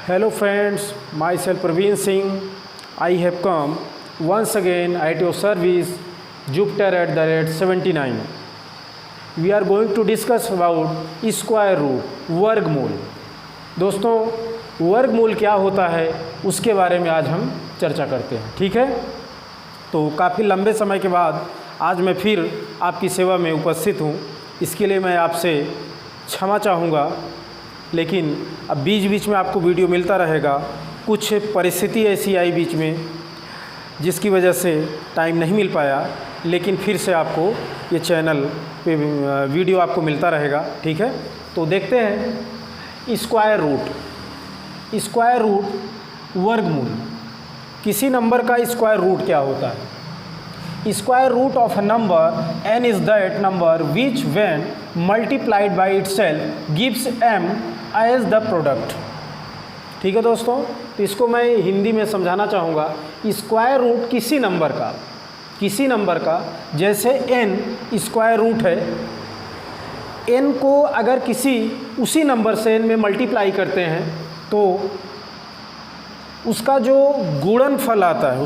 Hello friends, myself Praveen Singh. I have come once again at your service, Jupiter@79. We are going to discuss about square root, वर्गमूल। दोस्तों, वर्गमूल क्या होता है उसके बारे में आज हम चर्चा करते हैं, ठीक है। तो काफ़ी लंबे समय के बाद आज मैं फिर आपकी सेवा में उपस्थित हूँ। इसके लिए मैं आपसे क्षमा चाहूँगा, लेकिन अब बीच बीच में आपको वीडियो मिलता रहेगा। कुछ परिस्थिति ऐसी आई बीच में जिसकी वजह से टाइम नहीं मिल पाया, लेकिन फिर से आपको ये चैनल पे वीडियो आपको मिलता रहेगा, ठीक है। तो देखते हैं स्क्वायर रूट वर्गमूल। किसी नंबर का स्क्वायर रूट क्या होता है? Square root of a number n is that number which when multiplied by itself gives m as the product. ठीक है दोस्तों, तो इसको मैं हिंदी में समझाना चाहूँगा। स्क्वायर रूट किसी नंबर का जैसे n स्क्वायर रूट है, n को अगर किसी उसी नंबर से n में मल्टीप्लाई करते हैं तो उसका जो गुणनफल आता है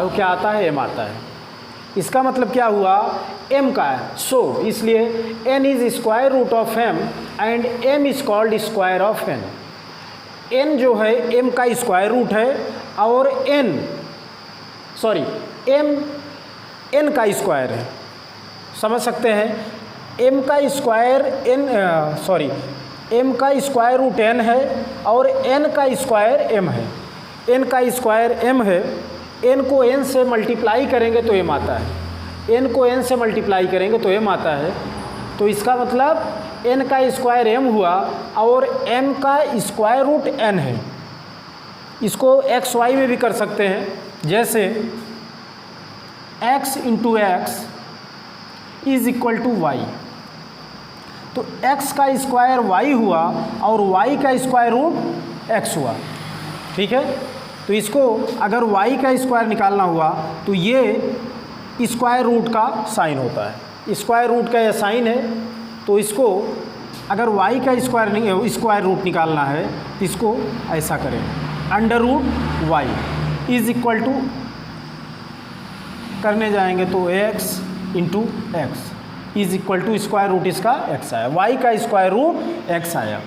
वो क्या आता है? m आता है। इसका मतलब क्या हुआ? m का है। सो इसलिए n is square root of m and m is called square of n। n जो है m का स्क्वायर रूट है और m n का स्क्वायर है। समझ सकते हैं? m का स्क्वायर रूट n है और n का स्क्वायर m है। n का स्क्वायर m है, n को n से मल्टीप्लाई करेंगे तो m आता है। n को n से मल्टीप्लाई करेंगे तो m आता है। तो इसका मतलब n का स्क्वायर m हुआ और m का स्क्वायर रूट n है। इसको x y में भी कर सकते हैं, जैसे x into X is equal to Y. तो x का स्क्वायर y हुआ और y का स्क्वायर रूट x हुआ, ठीक है। तो इसको अगर y का स्क्वायर निकालना हुआ तो ये स्क्वायर रूट का साइन होता है। स्क्वायर रूट का यह साइन है, तो इसको अगर y का स्क्वायर रूट निकालना है तो इसको ऐसा करें, under root y is equal to करने जाएंगे तो x into X is equal to square root इसका x आया, y का स्क्वायर रूट x आया।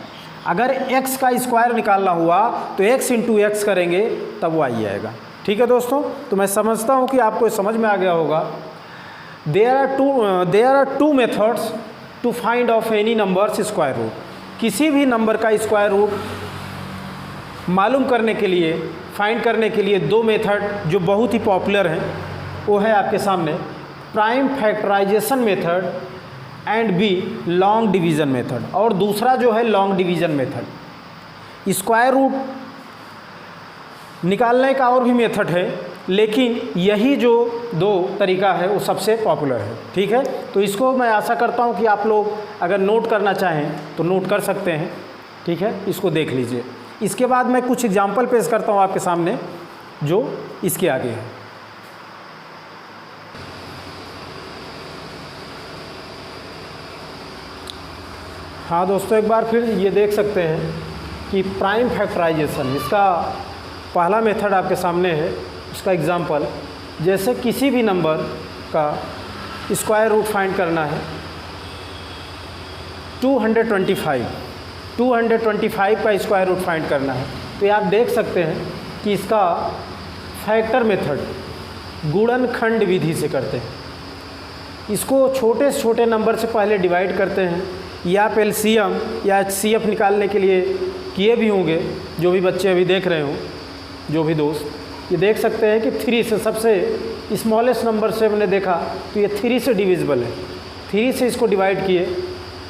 अगर x का स्क्वायर निकालना हुआ तो x इंटू एक्स करेंगे तब y आएगा, ठीक है दोस्तों। तो मैं समझता हूँ कि आपको समझ में आ गया होगा। There are two methods to find of any numbers square root. किसी भी नंबर का स्क्वायर रूट मालूम करने के लिए, फाइंड करने के लिए दो मेथड जो बहुत ही पॉपुलर हैं, वो है आपके सामने prime factorisation method and B long division method, और दूसरा जो है long division method. Square root निकालने का और भी मेथड है, लेकिन यही जो दो तरीका है वो सबसे पॉपुलर है, ठीक है। तो इसको मैं आशा करता हूँ कि आप लोग अगर नोट करना चाहें तो नोट कर सकते हैं, ठीक है। इसको देख लीजिए। इसके बाद मैं कुछ एग्जाम्पल पेश करता हूँ आपके सामने जो इसके आगे है। हाँ दोस्तों, एक बार फिर ये देख सकते हैं कि प्राइम फैक्टराइजेशन, इसका पहला मेथड आपके सामने है। उसका एग्जांपल, जैसे किसी भी नंबर का स्क्वायर रूट फाइंड करना है, 225 का स्क्वायर रूट फाइंड करना है, तो ये आप देख सकते हैं कि इसका फैक्टर मेथड गुणनखंड विधि से करते हैं। इसको छोटे से छोटे नंबर से पहले डिवाइड करते हैं, या आप एलसीएम या एचसीएफ निकालने के लिए किए भी होंगे। जो भी बच्चे अभी देख रहे हों, जो भी दोस्त, ये देख सकते हैं कि 3 से, सबसे स्मॉलेस्ट नंबर से हमने देखा तो ये 3 से डिविजिबल है। 3 से इसको डिवाइड किए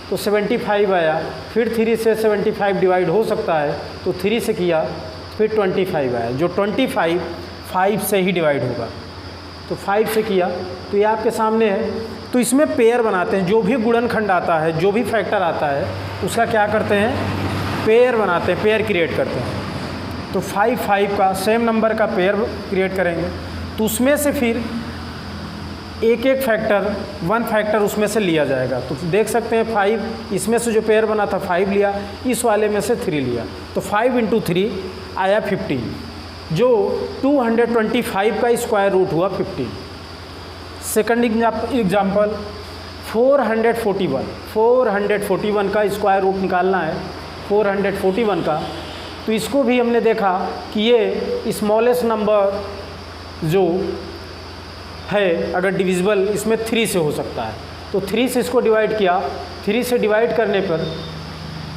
तो 75 आया, फिर 3 से 75 डिवाइड हो सकता है तो 3 से किया, फिर 25 आया, जो 25 5 से ही डिवाइड होगा। तो 5 से किया तो ये आपके सामने है। तो इसमें पेयर बनाते हैं, जो भी गुणनखंड आता है, जो भी फैक्टर आता है, उसका क्या करते हैं? पेयर बनाते हैं, पेयर क्रिएट करते हैं। तो 5 का सेम नंबर का पेयर क्रिएट करेंगे, तो उसमें से फिर एक एक फैक्टर, वन फैक्टर उसमें से लिया जाएगा। तो देख सकते हैं 5, इसमें से जो पेयर बना था 5 लिया, इस वाले में से 3 लिया, तो 5 × 3 आया 15, जो 225 का स्क्वायर रूट हुआ 15। सेकंड एग्जाम्पल 441 का स्क्वायर रूट निकालना है, 441 का। तो इसको भी हमने देखा कि ये स्मॉलेस्ट नंबर जो है अगर डिविजिबल इसमें 3 से हो सकता है, तो 3 से इसको डिवाइड किया, 3 से डिवाइड करने पर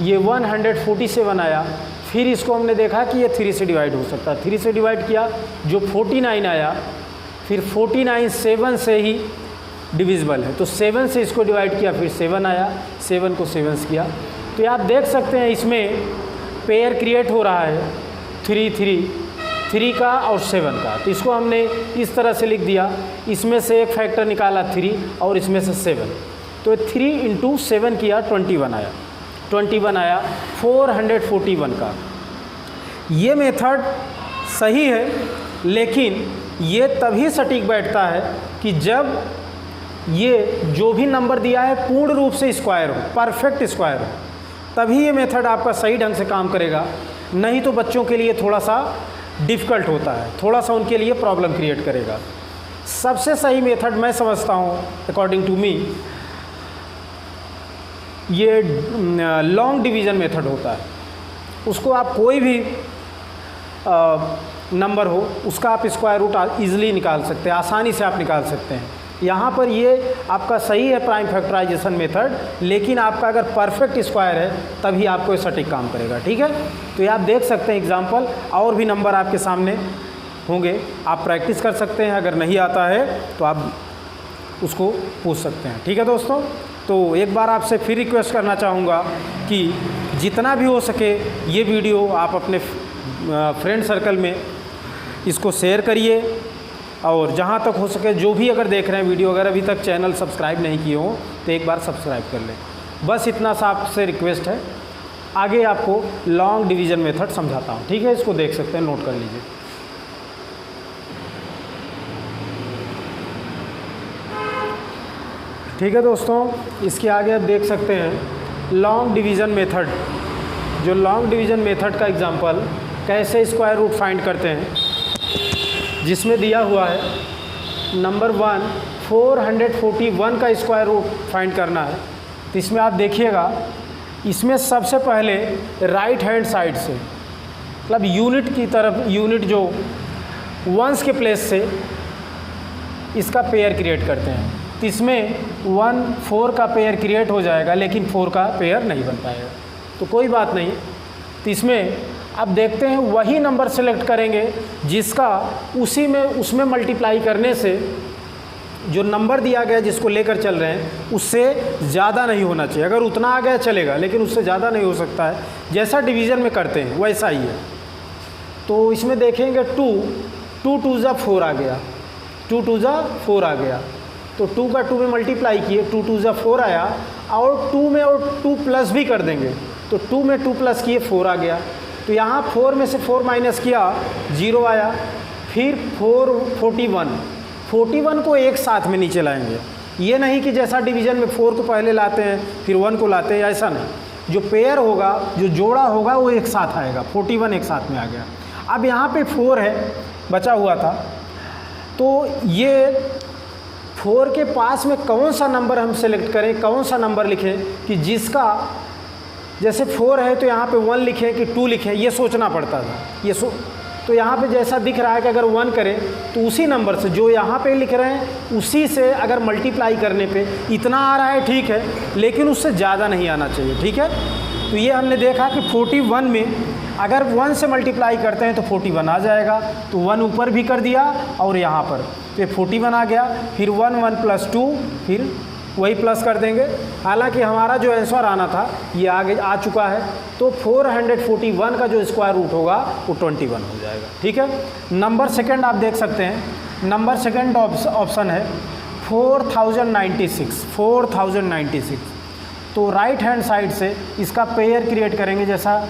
ये 147 आया। फिर इसको हमने देखा कि ये 3 से डिवाइड हो सकता है, 3 से डिवाइड किया जो 49 आया, फिर 49 7 से ही डिविजिबल है, तो 7 से इसको डिवाइड किया, फिर 7 आया, 7 को 7 से किया। तो ये आप देख सकते हैं इसमें पेयर क्रिएट हो रहा है 3 का और 7 का। तो इसको हमने इस तरह से लिख दिया, इसमें से एक फैक्टर निकाला 3 और इसमें से 7, तो 3 × 7 किया 21 आया, 21 आया 441 का। ये मेथड सही है, लेकिन ये तभी सटीक बैठता है कि जब ये जो भी नंबर दिया है पूर्ण रूप से स्क्वायर हो, परफेक्ट स्क्वायर हो, तभी ये मेथड आपका सही ढंग से काम करेगा। नहीं तो बच्चों के लिए थोड़ा सा डिफ़िकल्ट होता है, थोड़ा सा उनके लिए प्रॉब्लम क्रिएट करेगा। सबसे सही मेथड मैं समझता हूँ अकॉर्डिंग टू मी, ये लॉन्ग डिवीज़न मेथड होता है। उसको आप कोई भी नंबर हो उसका आप स्क्वायर रूट ईजिली निकाल सकते हैं, आसानी से आप निकाल सकते हैं। यहाँ पर ये आपका सही है प्राइम फैक्टराइजेशन मेथड, लेकिन आपका अगर परफेक्ट स्क्वायर है तभी आपको ये सटीक काम करेगा। ठीक है, तो ये आप देख सकते हैं एग्जांपल, और भी नंबर आपके सामने होंगे, आप प्रैक्टिस कर सकते हैं। अगर नहीं आता है तो आप उसको पूछ सकते हैं। ठीक है दोस्तों, तो एक बार आपसे फिर रिक्वेस्ट करना चाहूँगा कि जितना भी हो सके ये वीडियो आप अपने फ्रेंड सर्कल में इसको शेयर करिए, और जहाँ तक हो सके जो भी अगर देख रहे हैं वीडियो, अगर अभी तक चैनल सब्सक्राइब नहीं किए हो तो एक बार सब्सक्राइब कर लें। बस इतना सा आपसे रिक्वेस्ट है। आगे आपको लॉन्ग डिवीज़न मेथड समझाता हूँ। ठीक है, इसको देख सकते हैं, नोट कर लीजिए। ठीक है दोस्तों, इसके आगे आप देख सकते हैं लॉन्ग डिवीज़न मेथड। जो लॉन्ग डिवीज़न मेथड का एग्जांपल कैसे स्क्वायर रूट फाइंड करते हैं, जिसमें दिया हुआ है नंबर 1 441 का स्क्वायर रूट फाइंड करना है। तो इसमें आप देखिएगा, इसमें सबसे पहले राइट हैंड साइड से, मतलब यूनिट की तरफ, यूनिट जो वंस के प्लेस से इसका पेयर क्रिएट करते हैं। तो इसमें 1 4 का पेयर क्रिएट हो जाएगा, लेकिन 4 का पेयर नहीं बन पाएगा, तो कोई बात नहीं। तो इसमें अब देखते हैं वही नंबर सेलेक्ट करेंगे जिसका उसमें मल्टीप्लाई करने से जो नंबर दिया गया जिसको लेकर चल रहे हैं उससे ज़्यादा नहीं होना चाहिए। अगर उतना आ गया चलेगा, लेकिन उससे ज़्यादा नहीं हो सकता है। जैसा डिवीज़न में करते हैं वैसा ही है। तो इसमें देखेंगे 2 2 × 4 आ गया, 2 × 4 आ गया, तो 2 का 2 में मल्टीप्लाई किए, 2 × 4 आया, और 2 में और 2 प्लस भी कर देंगे, तो 2 में 2 प्लस किए 4 आ गया। तो यहाँ 4 में से 4 माइनस किया 0 आया। फिर 41 को एक साथ में नीचे लाएंगे। ये नहीं कि जैसा डिवीज़न में 4 को पहले लाते हैं फिर 1 को लाते हैं, ऐसा नहीं। जो पेयर होगा, जो जोड़ा होगा, वो एक साथ आएगा। 41 एक साथ में आ गया। अब यहाँ पे 4 है, बचा हुआ था, तो ये 4 के पास में कौन सा नंबर हम सेलेक्ट करें, कौन सा नंबर लिखें कि जिसका, जैसे 4 है तो यहाँ पे 1 लिखें कि 2 लिखें, ये सोचना पड़ता था। तो यहाँ पे जैसा दिख रहा है कि अगर 1 करें तो उसी नंबर से जो यहाँ पे लिख रहे हैं उसी से अगर मल्टीप्लाई करने पे इतना आ रहा है, ठीक है, लेकिन उससे ज़्यादा नहीं आना चाहिए। ठीक है, तो ये हमने देखा कि 41 में अगर 1 से मल्टीप्लाई करते हैं तो 41 आ जाएगा, तो 1 ऊपर भी कर दिया और यहाँ पर तो ये 41 आ गया। फिर 1 + 2, फिर वही प्लस कर देंगे। हालांकि हमारा जो आंसर आना था ये आगे आ चुका है, तो 441 का जो स्क्वायर रूट होगा वो 21 हो जाएगा। ठीक है, नंबर सेकंड आप देख सकते हैं, नंबर सेकंड ऑप्शन है 4096। तो राइट हैंड साइड से इसका पेयर क्रिएट करेंगे, जैसा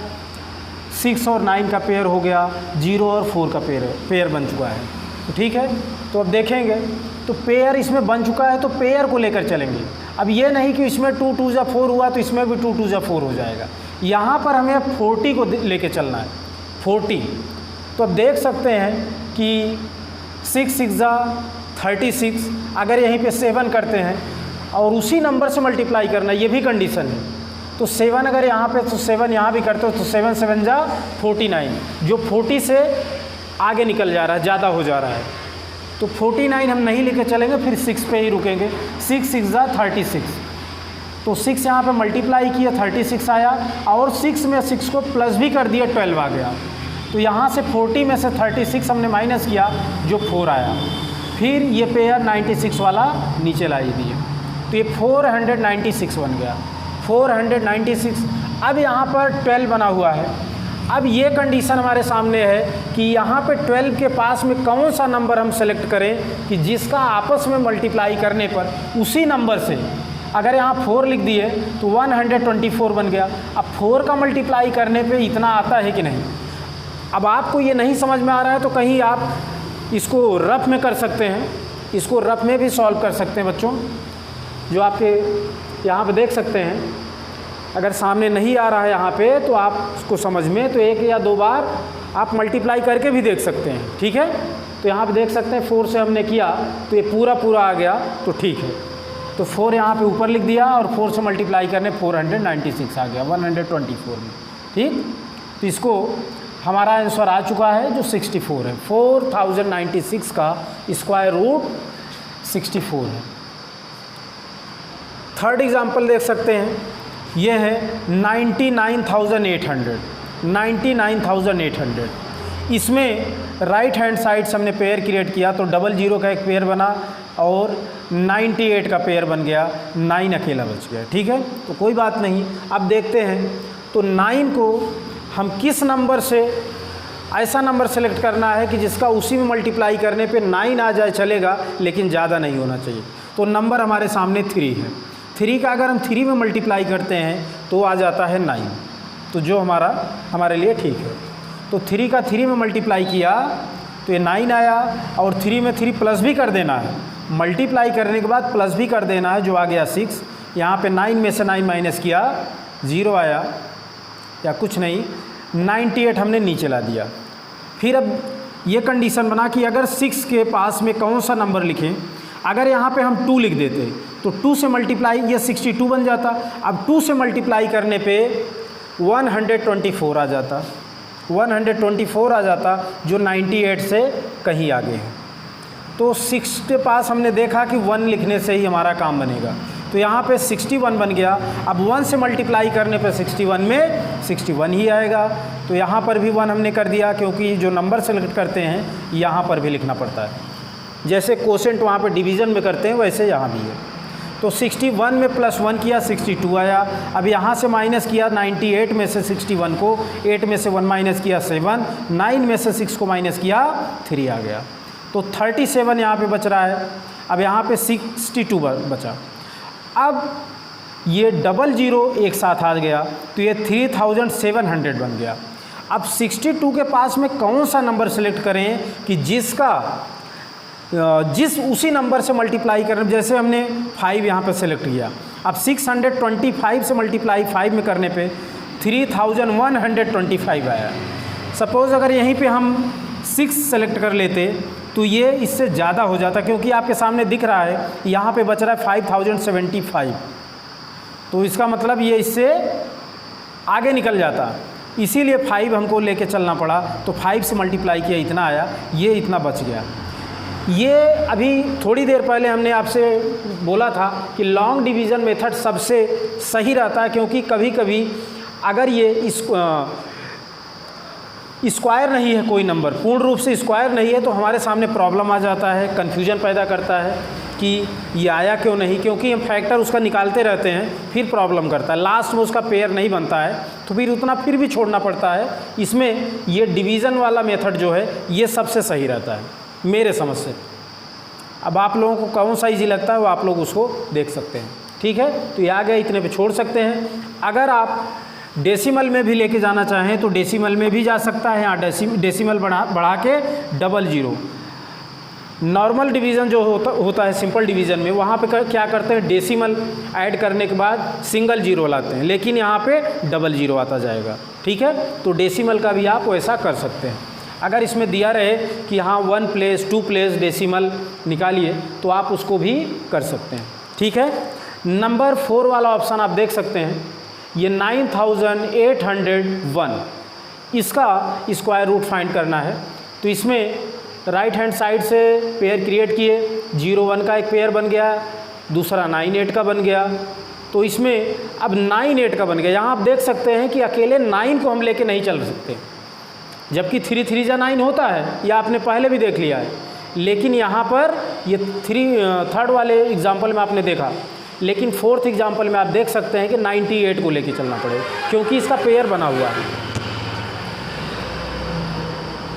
6 और 9 का पेयर हो गया, 0 और 4 का पेयर बन चुका है। तो ठीक है, तो अब देखेंगे तो पेयर इसमें बन चुका है तो पेयर को लेकर चलेंगे। अब ये नहीं कि इसमें 2 2 जा 4 हुआ तो इसमें भी 2 2 जा 4 हो जाएगा। यहाँ पर हमें 40 को लेके चलना है, 40। तो अब देख सकते हैं कि 6 6 जा 36, अगर यहीं पे 7 करते हैं और उसी नंबर से मल्टीप्लाई करना, ये भी कंडीशन है। तो 7 अगर यहाँ पे तो 7 यहाँ भी करते हो तो 7 7 जा 49, जो 40 से आगे निकल जा रहा है, ज़्यादा हो जा रहा है। तो 49 हम नहीं लेके चलेंगे, फिर 6 पे ही रुकेंगे। 6 6 जा 36, तो 6 यहाँ पे मल्टीप्लाई किया 36 आया, और 6 में 6 को प्लस भी कर दिया 12 आ गया। तो यहाँ से 40 में से 36 हमने माइनस किया जो 4 आया। फिर ये पेयर 96 वाला नीचे ला दिए, तो ये 496 बन गया, 496। अब यहाँ पर 12 बना हुआ है। अब ये कंडीशन हमारे सामने है कि यहाँ पे 12 के पास में कौन सा नंबर हम सेलेक्ट करें कि जिसका आपस में मल्टीप्लाई करने पर उसी नंबर से, अगर यहाँ 4 लिख दिए तो 124 बन गया। अब 4 का मल्टीप्लाई करने पे इतना आता है कि नहीं। अब आपको ये नहीं समझ में आ रहा है तो कहीं आप इसको रफ में कर सकते हैं, इसको रफ में भी सॉल्व कर सकते हैं बच्चों, जो आपके यहाँ पे देख सकते हैं। अगर सामने नहीं आ रहा है यहाँ पे तो आप उसको समझ में तो 1 या 2 बार आप मल्टीप्लाई करके भी देख सकते हैं, ठीक है। तो यहाँ पे देख सकते हैं 4 से हमने किया तो ये पूरा आ गया, तो ठीक है। तो 4 यहाँ पे ऊपर लिख दिया और 4 से मल्टीप्लाई करने 496 आ गया 124 में, ठीक। तो इसको हमारा आंसर आ चुका है जो 64 है। 4096 का स्क्वायर रूट 64 है। थर्ड एग्जाम्पल देख सकते हैं, ये है 99,800। 99,800 इसमें राइट हैंड साइड से हमने पेयर क्रिएट किया तो 00 का एक पेयर बना और 98 का पेयर बन गया, 9 अकेला बच गया, ठीक है। तो कोई बात नहीं। अब देखते हैं तो 9 को हम किस नंबर से, ऐसा नंबर सेलेक्ट करना है कि जिसका उसी में मल्टीप्लाई करने पे 9 आ जाए चलेगा, लेकिन ज़्यादा नहीं होना चाहिए। तो नंबर हमारे सामने 3 है। 3 का अगर हम 3 में मल्टीप्लाई करते हैं तो आ जाता है 9, तो जो हमारे लिए ठीक है। तो 3 का 3 में मल्टीप्लाई किया तो ये 9 आया, और 3 में 3 प्लस भी कर देना है, मल्टीप्लाई करने के बाद प्लस भी कर देना है, जो आ गया 6। यहाँ पे 9 में से 9 माइनस किया 0 आया, या कुछ नहीं, 98 हमने नीचे ला दिया। फिर अब ये कंडीशन बना कि अगर 6 के पास में कौन सा नंबर लिखें। अगर यहाँ पे हम 2 लिख देते तो 2 से मल्टीप्लाई ये 62 बन जाता। अब 2 से मल्टीप्लाई करने पे 124 आ जाता, 124 आ जाता, जो 98 से कहीं आगे है। तो 6 के पास हमने देखा कि 1 लिखने से ही हमारा काम बनेगा, तो यहाँ पे 61 बन गया। अब 1 से मल्टीप्लाई करने पे 61 में 61 ही आएगा, तो यहाँ पर भी 1 हमने कर दिया, क्योंकि जो नंबर सेलेक्ट करते हैं यहाँ पर भी लिखना पड़ता है। जैसे कोसेंट वहाँ पे डिवीज़न में करते हैं वैसे यहाँ भी है। तो 61 में प्लस 1 किया 62 आया। अब यहाँ से माइनस किया 98 में से 61 को, 8 में से 1 माइनस किया 7, 9 में से 6 को माइनस किया 3 आ गया। तो 37 यहाँ पे बच रहा है। अब यहाँ पे 62 बचा। अब ये 00 एक साथ आ गया तो ये 3700 बन गया। अब 62 के पास में कौन सा नंबर सेलेक्ट करें कि जिस उसी नंबर से मल्टीप्लाई करें। जैसे हमने 5 यहाँ पे सेलेक्ट किया। अब 625 से मल्टीप्लाई 5 में करने पे 3125 आया। सपोज़ अगर यहीं पे हम 6 सेलेक्ट कर लेते तो ये इससे ज़्यादा हो जाता, क्योंकि आपके सामने दिख रहा है यहाँ पे बच रहा है 5075, तो इसका मतलब ये इससे आगे निकल जाता, इसीलिए 5 हमको लेके चलना पड़ा। तो 5 से मल्टीप्लाई किया इतना आया, ये इतना बच गया। ये अभी थोड़ी देर पहले हमने आपसे बोला था कि लॉन्ग डिवीज़न मेथड सबसे सही रहता है, क्योंकि कभी कभी अगर ये स्क्वायर नहीं है, कोई नंबर पूर्ण रूप से स्क्वायर नहीं है, तो हमारे सामने प्रॉब्लम आ जाता है, कन्फ्यूजन पैदा करता है कि ये आया क्यों नहीं, क्योंकि हम फैक्टर उसका निकालते रहते हैं, फिर प्रॉब्लम करता है, लास्ट में उसका पेयर नहीं बनता है, तो फिर उतना फिर भी छोड़ना पड़ता है। इसमें ये डिवीज़न वाला मेथड जो है ये सबसे सही रहता है मेरे समझ से। अब आप लोगों को कौन सा ईजी लगता है वो आप लोग उसको देख सकते हैं, ठीक है। तो ये आ गया, इतने पे छोड़ सकते हैं। अगर आप डेसिमल में भी लेके जाना चाहें तो डेसिमल में भी जा सकता है। यहाँ डेसिमल बढ़ा के 00, नॉर्मल डिवीज़न जो होता है सिंपल डिवीज़न में, वहाँ पे क्या करते हैं, डेसिमल ऐड करने के बाद सिंगल जीरो लाते हैं, लेकिन यहाँ पे डबल जीरो आता जाएगा। ठीक है, तो डेसिमल का भी आप वैसा कर सकते हैं। अगर इसमें दिया रहे कि हाँ 1 प्लेस 2 प्लेस डेसिमल निकालिए, तो आप उसको भी कर सकते हैं। ठीक है, नंबर 4 वाला ऑप्शन आप देख सकते हैं, ये 9801, इसका स्क्वायर रूट फाइंड करना है। तो इसमें राइट हैंड साइड से पेयर क्रिएट किए, 0 1 का एक पेयर बन गया, दूसरा 9 8 का बन गया। तो इसमें अब 9 8 का बन गया। यहाँ आप देख सकते हैं कि अकेले 9 को हम लेके नहीं चल सकते, जबकि 3 3 जा 9 होता है, यह आपने पहले भी देख लिया है। लेकिन यहाँ पर ये थर्ड वाले एग्जाम्पल में आपने देखा, लेकिन 4th एग्जाम्पल में आप देख सकते हैं कि 98 को लेके चलना पड़ेगा, क्योंकि इसका पेयर बना हुआ है।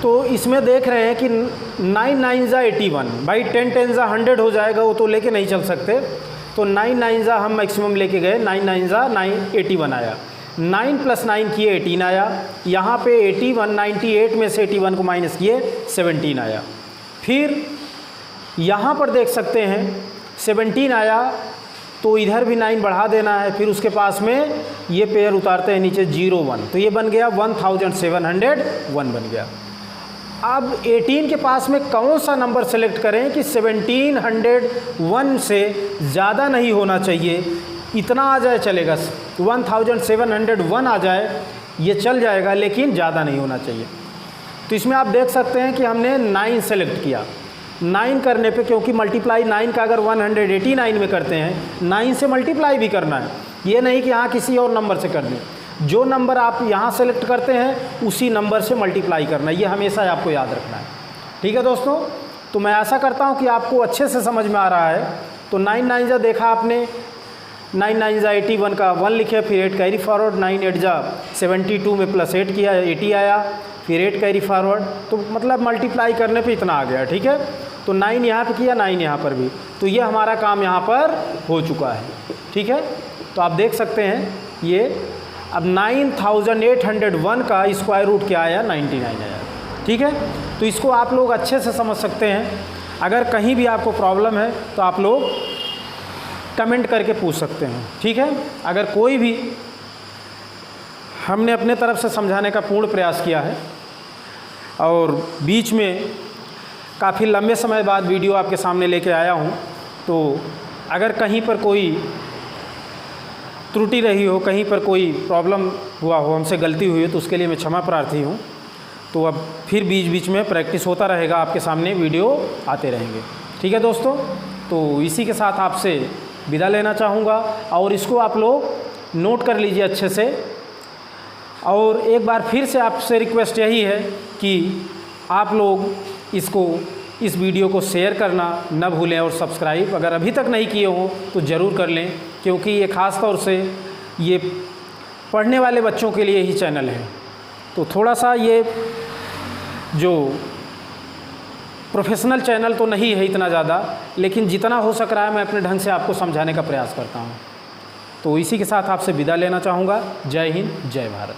तो इसमें देख रहे हैं कि 9 9 जा 81, भाई 10 10 जा 100 हो जाएगा, वो तो लेके नहीं चल सकते। तो 9 9 जा हम मैक्सिमम लेके गए, 9 9 जा 81 आया, 9 + 9 किए 18 आया। यहाँ पे 81 98 में से 81 को माइनस किए 17 आया। फिर यहाँ पर देख सकते हैं 17 आया, तो इधर भी 9 बढ़ा देना है। फिर उसके पास में ये पेयर उतारते हैं नीचे 0 1, तो ये बन गया 1701 बन गया। अब 18 के पास में कौन सा नंबर सेलेक्ट करें कि 1701 से ज़्यादा नहीं होना चाहिए, इतना आ जाए चलेगा, 1701 आ जाए ये चल जाएगा, लेकिन ज़्यादा नहीं होना चाहिए। तो इसमें आप देख सकते हैं कि हमने 9 सेलेक्ट किया। 9 करने पे, क्योंकि मल्टीप्लाई 9 का अगर 189 में करते हैं, 9 से मल्टीप्लाई भी करना है, ये नहीं कि यहाँ किसी और नंबर से कर दें। जो नंबर आप यहाँ सेलेक्ट करते हैं उसी नंबर से मल्टीप्लाई करना है, ये हमेशा आपको याद रखना है। ठीक है दोस्तों, तो मैं आशा करता हूँ कि आपको अच्छे से समझ में आ रहा है। तो 9 9 जा देखा आपने, 9 9 जा 81 का 1 लिखे, फिर 8 कैरी फॉरवर्ड, 9 8 जा 72 में +8 किया 80 आया, फिर 8 कैरी फॉरवर्ड, तो मतलब मल्टीप्लाई करने पे इतना आ गया। ठीक है, तो 9 यहाँ पे किया, 9 यहाँ पर भी, तो ये हमारा काम यहाँ पर हो चुका है। ठीक है, तो आप देख सकते हैं ये अब 9801 का स्क्वायर रूट क्या आया, 99 आया। ठीक है, तो इसको आप लोग अच्छे से समझ सकते हैं। अगर कहीं भी आपको प्रॉब्लम है तो आप लोग कमेंट करके पूछ सकते हैं। ठीक है, अगर कोई भी, हमने अपने तरफ से समझाने का पूर्ण प्रयास किया है, और बीच में काफ़ी लंबे समय बाद वीडियो आपके सामने लेके आया हूँ, तो अगर कहीं पर कोई त्रुटि रही हो, कहीं पर कोई प्रॉब्लम हुआ हो, हमसे गलती हुई हो, तो उसके लिए मैं क्षमा प्रार्थी हूँ। तो अब फिर बीच बीच में प्रैक्टिस होता रहेगा, आपके सामने वीडियो आते रहेंगे। ठीक है दोस्तों, तो इसी के साथ आपसे विदा लेना चाहूँगा, और इसको आप लोग नोट कर लीजिए अच्छे से। और एक बार फिर से आपसे रिक्वेस्ट यही है कि आप लोग इस वीडियो को शेयर करना न भूलें, और सब्सक्राइब अगर अभी तक नहीं किए हों तो ज़रूर कर लें, क्योंकि ये ख़ास तौर से ये पढ़ने वाले बच्चों के लिए ही चैनल है। तो थोड़ा सा ये जो प्रोफेशनल चैनल तो नहीं है इतना ज़्यादा, लेकिन जितना हो सक रहा है मैं अपने ढंग से आपको समझाने का प्रयास करता हूँ। तो इसी के साथ आपसे विदा लेना चाहूँगा। जय हिंद, जय भारत।